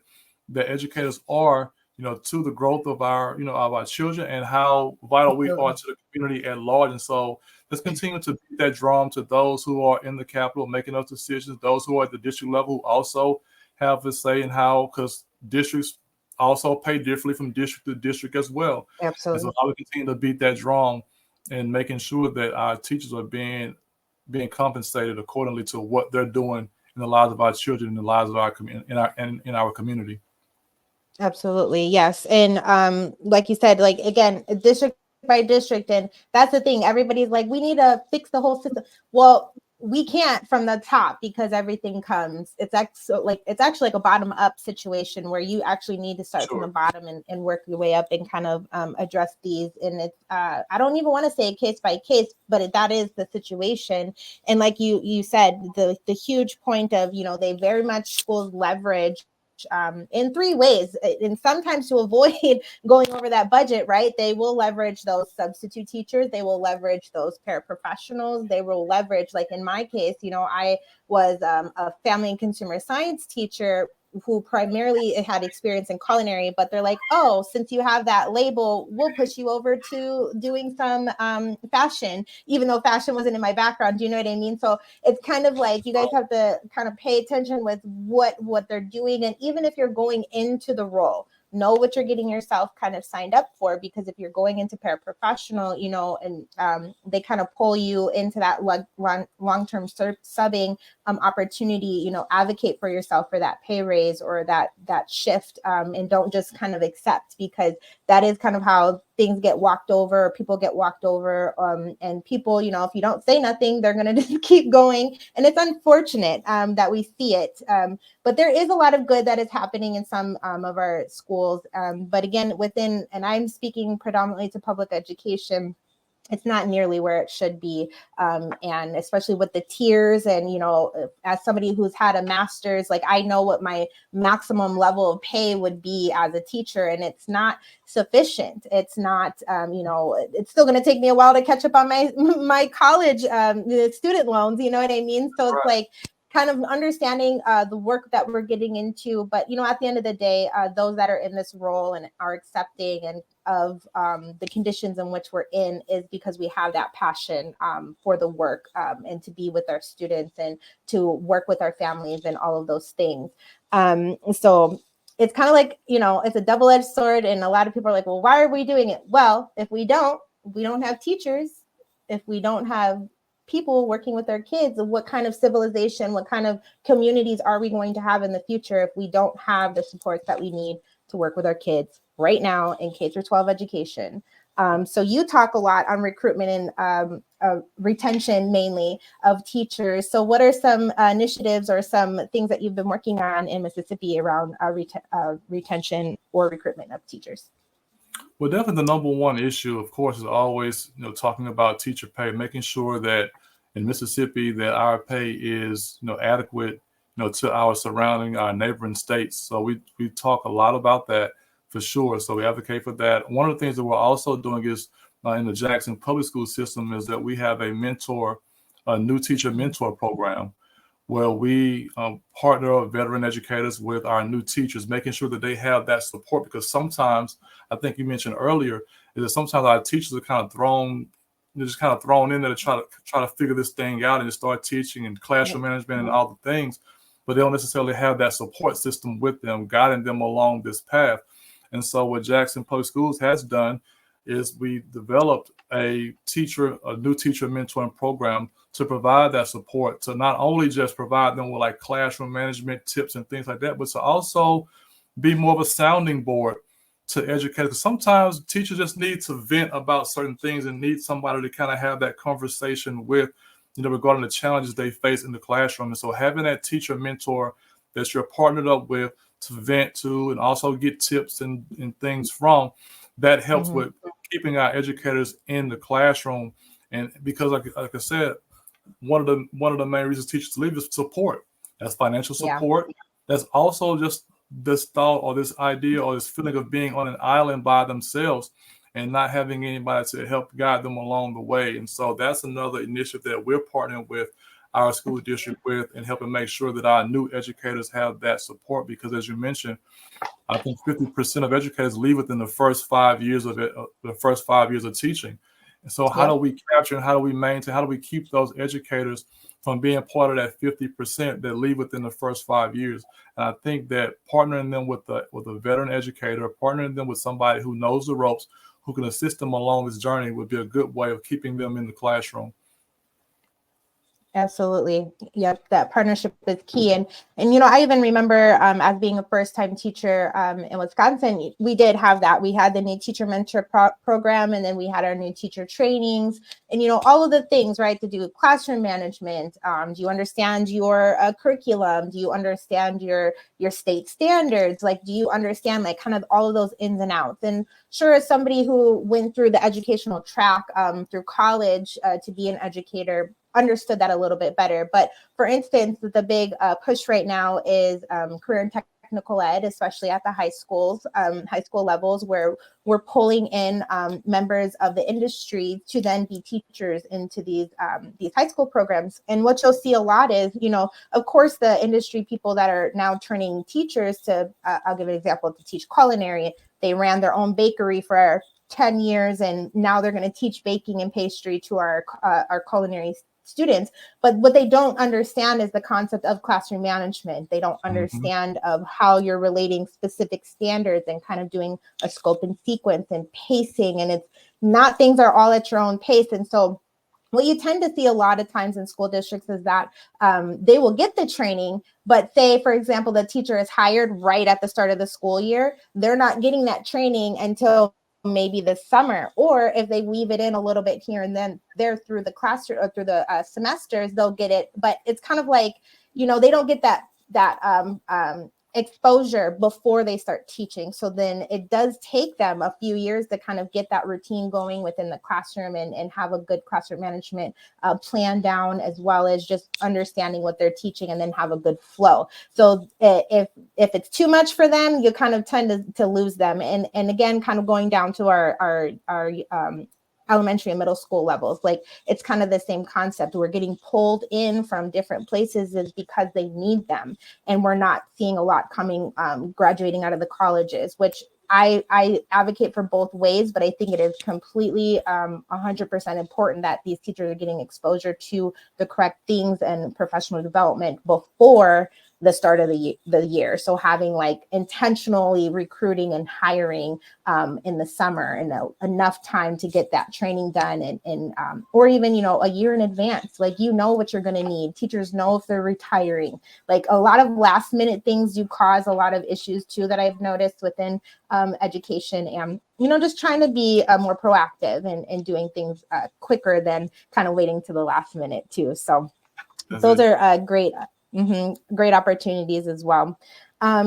that educators are, to the growth of our, of our children, and how vital we are to the community at large. And so let's continue to beat that drum to those who are in the Capitol making those decisions, those who are at the district level who also have a say in how, because districts also pay differently from district to district as well. Absolutely. And so how we continue to beat that drum and making sure that our teachers are being compensated accordingly to what they're doing in the lives of our children, in the lives of our in our community. Absolutely. Yes. And like you said, like, again, district by district. And that's the thing. Everybody's like, we need to fix the whole system. Well, we can't from the top, because everything comes. It's actually like a bottom up situation where you actually need to start from the bottom and work your way up and kind of address these. And it's I don't even want to say case by case, but that is the situation. And like you said, the huge point of, they very much schools leverage in three ways. And sometimes to avoid going over that budget, right, they will leverage those substitute teachers, they will leverage those paraprofessionals, they will leverage, like in my case, I was a family and consumer science teacher who primarily had experience in culinary, but they're like, oh, since you have that label, we'll push you over to doing some fashion, even though fashion wasn't in my background. Do you know what I mean? So it's kind of like you guys have to kind of pay attention with what they're doing. And even if you're going into the role, know what you're getting yourself kind of signed up for, because if you're going into paraprofessional, and they kind of pull you into that long-term subbing opportunity, advocate for yourself for that pay raise or that shift, and don't just kind of accept, because that is kind of how things get walked over, people get walked over, and people, if you don't say nothing, they're going to just keep going. And it's unfortunate that we see it. But there is a lot of good that is happening in some of our schools. But again, and I'm speaking predominantly to public education, it's not nearly where it should be. And especially with the tiers, and, as somebody who's had a master's, like, I know what my maximum level of pay would be as a teacher, and it's not sufficient. It's not, it's still going to take me a while to catch up on my college student loans. You know what I mean? So it's like, kind of understanding the work that we're getting into. But, at the end of the day, those that are in this role and are accepting and of the conditions in which we're in is because we have that passion for the work, and to be with our students and to work with our families and all of those things. So it's kind of like, it's a double-edged sword. And a lot of people are like, well, why are we doing it? Well, if we don't have teachers, if we don't have people working with our kids, what kind of civilization, what kind of communities are we going to have in the future if we don't have the supports that we need to work with our kids right now in K-12 education? So you talk a lot on recruitment and retention, mainly of teachers. So what are some initiatives or some things that you've been working on in Mississippi around retention or recruitment of teachers? Well, definitely the number one issue, of course, is always, talking about teacher pay, making sure that in Mississippi that our pay is, adequate, to our surrounding, our neighboring states. So we talk a lot about that for sure. So we advocate for that. One of the things that we're also doing is in the Jackson public school system is that we have a new teacher mentor program, where we partner veteran educators with our new teachers, making sure that they have that support. Because sometimes, I think you mentioned earlier, is that sometimes our teachers are kind of thrown in there to try to figure this thing out and just start teaching and classroom management and all the things, but they don't necessarily have that support system with them, guiding them along this path. And so what Jackson Public Schools has done is we developed a new teacher mentoring program to provide that support, to not only just provide them with like classroom management tips and things like that, but to also be more of a sounding board to educators. Sometimes teachers just need to vent about certain things and need somebody to kind of have that conversation with, regarding the challenges they face in the classroom. And so having that teacher mentor that you're partnered up with to vent to and also get tips and things from, that helps with keeping our educators in the classroom. And because like I said, one of the main reasons teachers leave is support. That's financial support. That's also just this thought or this idea or this feeling of being on an island by themselves and not having anybody to help guide them along the way. And so that's another initiative that we're partnering with our school district with, and helping make sure that our new educators have that support. Because as you mentioned, I think 50% of educators leave within the first 5 years of teaching. And so how do we capture and how do we maintain, how do we keep those educators from being part of that 50% that leave within the first 5 years? And I think that partnering them with a veteran educator, partnering them with somebody who knows the ropes, who can assist them along this journey, would be a good way of keeping them in the classroom. Absolutely. Yep. That partnership is key. And I even remember as being a first-time teacher in Wisconsin, we did have that. We had the new teacher mentor program, and then we had our new teacher trainings, and, all of the things, right, to do with classroom management. Do you understand your curriculum? Do you understand your state standards? Like, do you understand like kind of all of those ins and outs? And sure, as somebody who went through the educational track through college to be an educator, understood that a little bit better. But for instance, the big push right now is career and technical ed, especially at the high school levels, where we're pulling in members of the industry to then be teachers into these high school programs. And what you'll see a lot is, of course, the industry people that are now turning teachers to, I'll give an example, to teach culinary. They ran their own bakery for 10 years, and now they're going to teach baking and pastry to our culinary students. But what they don't understand is the concept of classroom management. They don't understand of how you're relating specific standards and kind of doing a scope and sequence and pacing. And it's not, things are all at your own pace. And so what you tend to see a lot of times in school districts is that they will get the training, but say, for example, the teacher is hired right at the start of the school year. They're not getting that training until maybe this summer, or if they weave it in a little bit here and then there through the classroom or through the semesters, they'll get it. But it's kind of like, they don't get that exposure before they start teaching. So then it does take them a few years to kind of get that routine going within the classroom and have a good classroom management plan down, as well as just understanding what they're teaching and then have a good flow. So if it's too much for them, you kind of tend to lose them. And again, kind of going down to our elementary and middle school levels, like it's kind of the same concept. We're getting pulled in from different places is because they need them, and we're not seeing a lot coming graduating out of the colleges, which I advocate for both ways, but I think it is completely 100% important that these teachers are getting exposure to the correct things and professional development before the start of the year. So having like intentionally recruiting and hiring in the summer and enough time to get that training done, and or even, a year in advance, like, what you're going to need. Teachers know if they're retiring. Like a lot of last minute things do cause a lot of issues too, that I've noticed within education, and just trying to be more proactive and doing things quicker than kind of waiting to the last minute too. So those are great opportunities as well.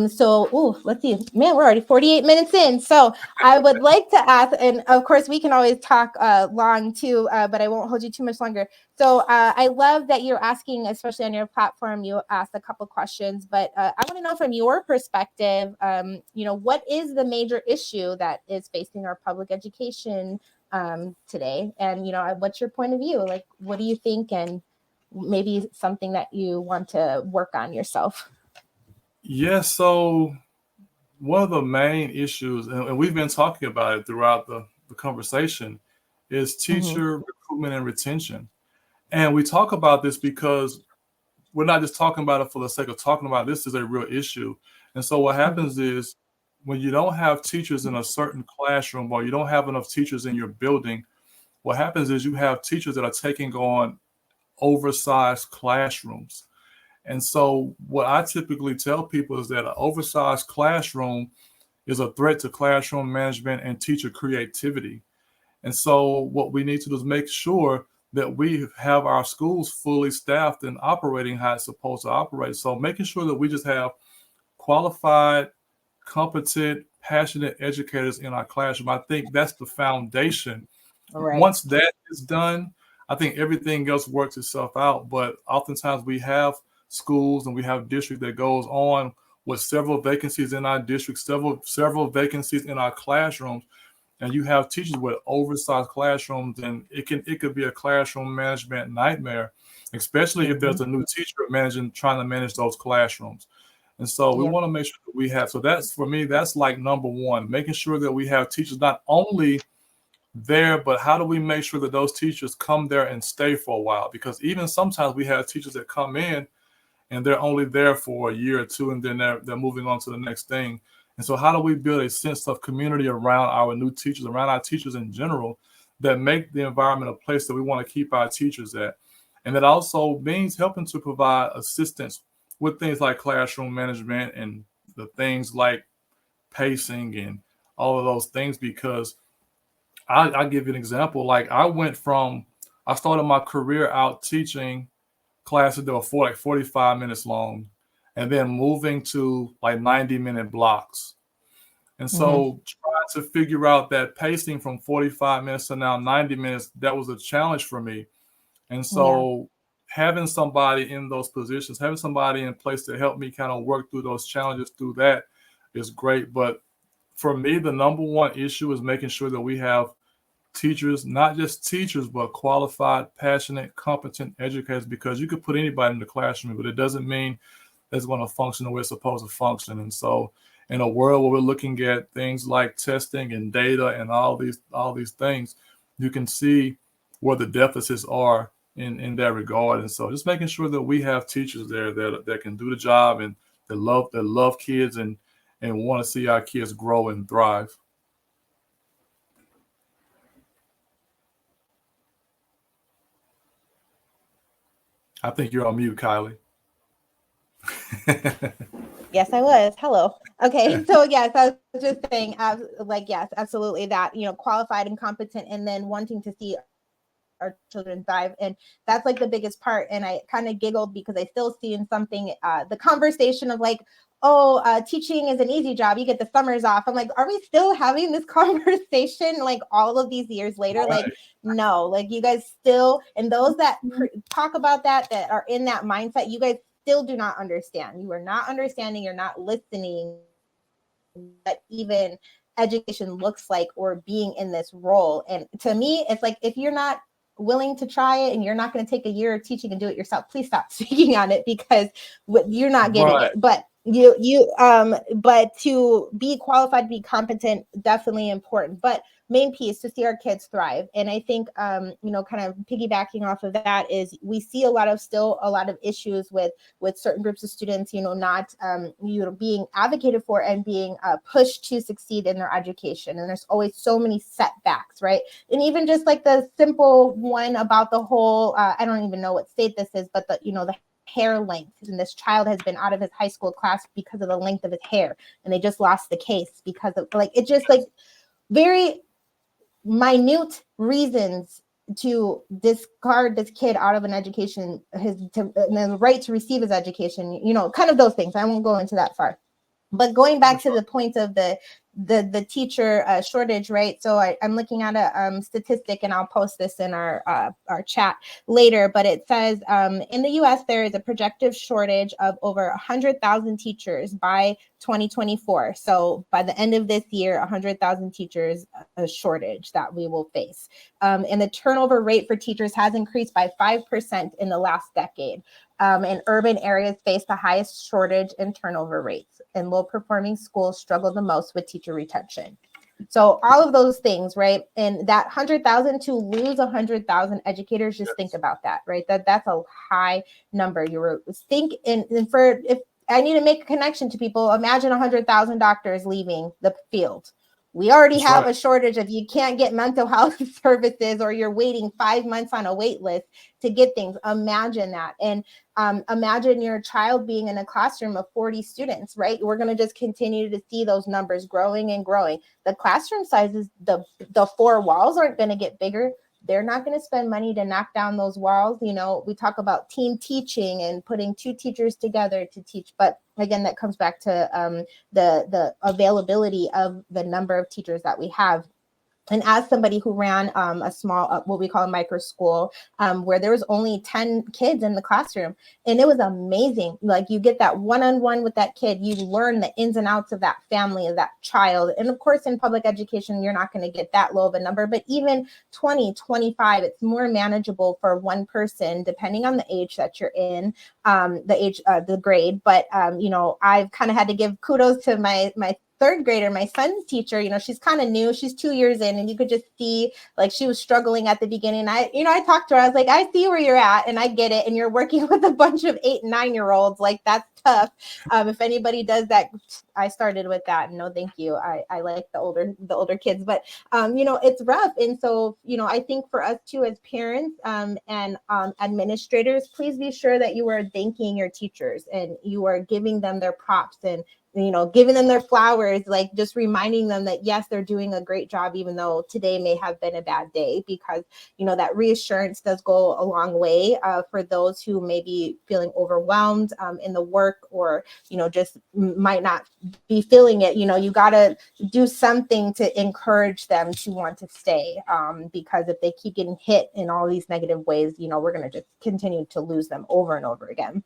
So let's see, man, we're already 48 minutes in. So I would like to ask, and of course we can always talk long too, but I won't hold you too much longer. So I love that you're asking, especially on your platform, you asked a couple questions, but I want to know from your perspective, what is the major issue that is facing our public education today? And, what's your point of view? Like, what do you think? And maybe something that you want to work on yourself. Yeah, so one of the main issues, and we've been talking about it throughout the conversation, is teacher recruitment and retention. And we talk about this because we're not just talking about it for the sake of talking about it. This is a real issue. And so what happens is, when you don't have teachers in a certain classroom, or you don't have enough teachers in your building, what happens is you have teachers that are taking on oversized classrooms. And so what I typically tell people is that an oversized classroom is a threat to classroom management and teacher creativity. And so what we need to do is make sure that we have our schools fully staffed and operating how it's supposed to operate. So making sure that we just have qualified, competent, passionate educators in our classroom. I think that's the foundation. Right. Once that is done, I think everything else works itself out. But oftentimes we have schools and we have districts that goes on with several vacancies in our district, several vacancies in our classrooms, and you have teachers with oversized classrooms, and it could be a classroom management nightmare, especially if there's a new teacher trying to manage those classrooms. And so we want to make sure that we have, so that's, for me, that's like number one, making sure that we have teachers not only there, but how do we make sure that those teachers come there and stay for a while? Because even sometimes we have teachers that come in and they're only there for a year or two, and then they're moving on to the next thing. And so how do we build a sense of community around our new teachers, around our teachers in general, that make the environment a place that we want to keep our teachers at? And that also means helping to provide assistance with things like classroom management and the things like pacing and all of those things. Because I give you an example. Like I started my career out teaching classes that were like 45 minutes long, and then moving to like 90-minute blocks. And so trying to figure out that pacing from 45 minutes to now 90 minutes, that was a challenge for me. And so having somebody in those positions, having somebody in place to help me kind of work through those challenges through that is great. But for me, the number one issue is making sure that we have teachers, not just teachers, but qualified, passionate, competent educators, because you could put anybody in the classroom, but it doesn't mean it's going to function the way it's supposed to function. And so in a world where we're looking at things like testing and data and all these things, you can see where the deficits are in that regard. And so just making sure that we have teachers there that can do the job and that love kids and want to see our kids grow and thrive. I think you're on mute, Kylie. Yes, I was. Hello. Okay. So yes, I was just saying, yes, absolutely that, qualified and competent, and then wanting to see our children thrive. And that's like the biggest part. And I kind of giggled because I still see in something, the conversation of like, teaching is an easy job. You get the summers off. I'm like, are we still having this conversation like all of these years later? Right. Like, no, like you guys still, and those that talk about that are in that mindset, you guys still do not understand. You are not understanding. You're not listening. That even education looks like, or being in this role. And to me, it's like, if you're not willing to try it and you're not going to take a year of teaching and do it yourself, please stop speaking on it, because you're not getting it. But but to be qualified, to be competent, definitely important. But main piece, to see our kids thrive. And I think, kind of piggybacking off of that, is we see a lot of issues with certain groups of students, not, being advocated for and being pushed to succeed in their education. And there's always so many setbacks, right? And even just like the simple one about the whole, I don't even know what state this is, but the hair length. And this child has been out of his high school class because of the length of his hair. And they just lost the case because of it just very minute reasons to discard this kid out of an education, the right to receive his education, kind of those things. I won't go into that far. But going back to the point of the teacher shortage, right? So I'm looking at a statistic, and I'll post this in our chat later. But it says in the U.S. there is a projected shortage of over 100,000 teachers by 2024. So by the end of this year, 100,000 teachers, a shortage that we will face. And the turnover rate for teachers has increased by 5% in the last decade. And urban areas face the highest shortage and turnover rates, and low-performing schools struggle the most with teacher retention. So all of those things, right? And that 100,000, to lose 100,000 educators, just think about that, right? That's a high number. If I need to make a connection to people, imagine 100,000 doctors leaving the field. We already That's have right. a shortage of, you can't get mental health services, or you're waiting 5 months on a wait list to get things. Imagine that. And imagine your child being in a classroom of 40 students, right? We're going to just continue to see those numbers growing and growing. The classroom sizes, the 4 walls aren't going to get bigger. They're not going to spend money to knock down those walls. You know, we talk about team teaching and putting 2 teachers together to teach, but again, that comes back to the availability of the number of teachers that we have. And as somebody who ran a small, what we call a micro school, where there was only 10 kids in the classroom, and it was amazing. Like, you get that one-on-one with that kid, you learn the ins and outs of that family, of that child. And of course, in public education, you're not going to get that low of a number, but even 20, 25, it's more manageable for one person, depending on the age that you're in, the grade. But, you know, I've kind of had to give kudos to my 3rd grader, my son's teacher. You know, she's kind of new, she's 2 years in, and you could just see, like, she was struggling at the beginning. I talked to her, I was like, I see where you're at and I get it. And you're working with a bunch of 8 and 9-year-olds. Like, that's tough. If anybody does that, I started with that. No, thank you. I like the older kids, but you know, it's rough. And so, you know, I think for us too, as parents and administrators, please be sure that you are thanking your teachers and you are giving them their props, and, you know, giving them their flowers, like just reminding them that, yes, they're doing a great job, even though today may have been a bad day, because, you know, that reassurance does go a long way for those who may be feeling overwhelmed in the work, or, you know, just might not be feeling it. You know, you got to do something to encourage them to want to stay, because if they keep getting hit in all these negative ways, you know, we're going to just continue to lose them over and over again.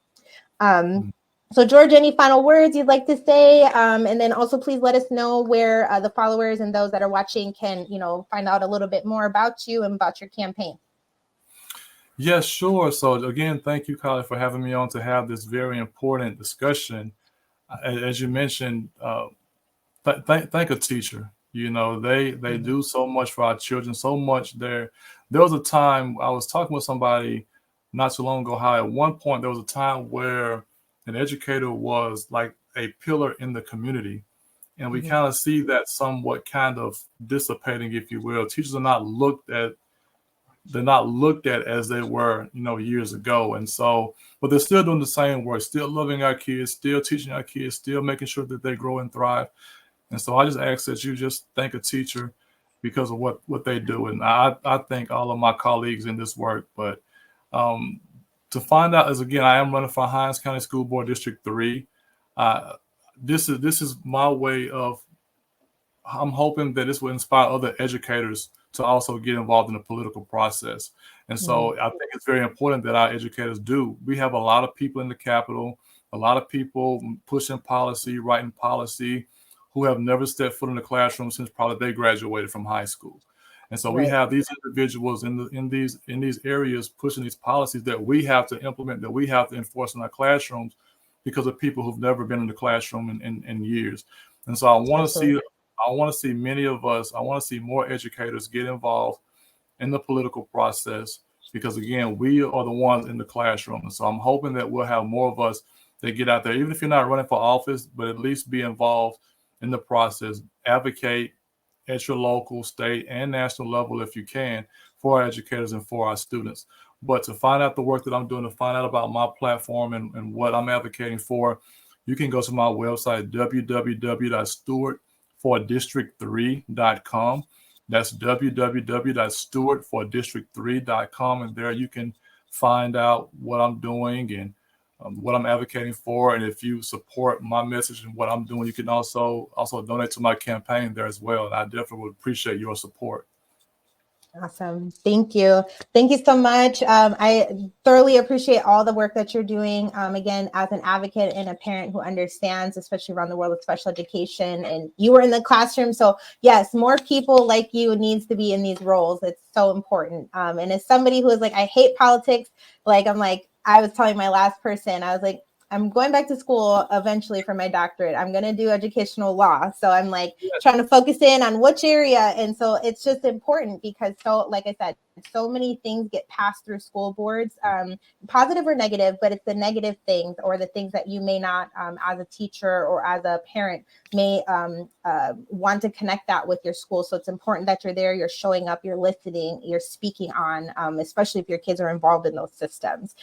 So George, any final words you'd like to say? And then also, please let us know where the followers and those that are watching can, you know, find out a little bit more about you and about your campaign. Yes, sure. So again, thank you, Kylie, for having me on to have this very important discussion. As you mentioned, thank a teacher. You know, they do so much for our children, so much. There was a time I was talking with somebody not too long ago, how at one point there was a time where an educator was like a pillar in the community. And we kind of see that somewhat kind of dissipating, if you will. Teachers are not looked at, they're not looked at as they were, you know, years ago. And so, but they're still doing the same work, still loving our kids, still teaching our kids, still making sure that they grow and thrive. And so I just ask that you just thank a teacher because of what they do. And I thank all of my colleagues in this work. But to find out is, again, I am running for Hinds County School Board District 3. This is my way of, I'm hoping that this will inspire other educators to also get involved in the political process. And so I think it's very important that our educators do. We have a lot of people in the Capitol, a lot of people pushing policy, writing policy, who have never stepped foot in the classroom since probably they graduated from high school. And so we have these individuals in these areas pushing these policies that we have to implement, that we have to enforce in our classrooms, because of people who've never been in the classroom in years. And so I want to see many of us, I want to see more educators get involved in the political process, because again, we are the ones in the classroom. And so I'm hoping that we'll have more of us that get out there, even if you're not running for office, but at least be involved in the process, advocate at your local, state, and national level if you can, for our educators and for our students. But to find out the work that I'm doing, to find out about my platform and what I'm advocating for, you can go to my website, www.stewartfordistrict3.com. That's www.stewartfordistrict3.com. And there you can find out what I'm doing and what I'm advocating for. And if you support my message and what I'm doing, you can also donate to my campaign there as well. And I definitely would appreciate your support. Awesome. Thank you. Thank you so much. I thoroughly appreciate all the work that you're doing. Again, as an advocate and a parent who understands, especially around the world of special education, and you were in the classroom. So yes, more people like you needs to be in these roles. It's so important. And as somebody who is like, I hate politics, I was telling my last person, I was like, I'm going back to school eventually for my doctorate. I'm going to do educational law. So I'm trying to focus in on which area. And so it's just important because, so like I said, So many things get passed through school boards, positive or negative, but it's the negative things or the things that you may not, as a teacher or as a parent, may want to connect that with your school. So it's important that you're there, you're showing up, you're listening, you're speaking on, especially if your kids are involved in those systems.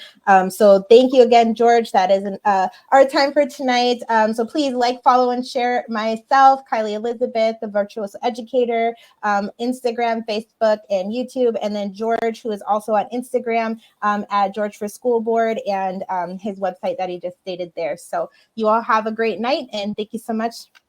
So thank you again, George. That is our time for tonight. So please like, follow, and share myself, Kylie Elizabeth, the Virtuoso Educator, Instagram, Facebook, and YouTube. And then George, who is also on Instagram at George for School Board, and his website that he just stated there. So you all have a great night, and thank you so much.